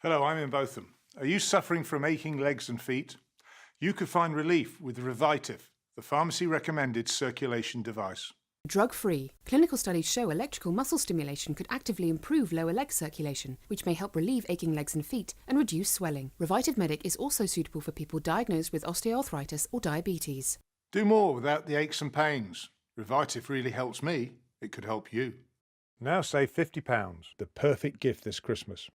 Hello, I'm in Botham. Are you suffering from aching legs and feet? You could find relief with Revitive, the pharmacy-recommended circulation device. Drug-free. Clinical studies show electrical muscle stimulation could actively improve lower leg circulation, which may help relieve aching legs and feet and reduce swelling. Revitive Medic is also suitable for people diagnosed with osteoarthritis or diabetes. Do more without the aches and pains. Revitive really helps me. It could help you. Now save £50, the perfect gift this Christmas.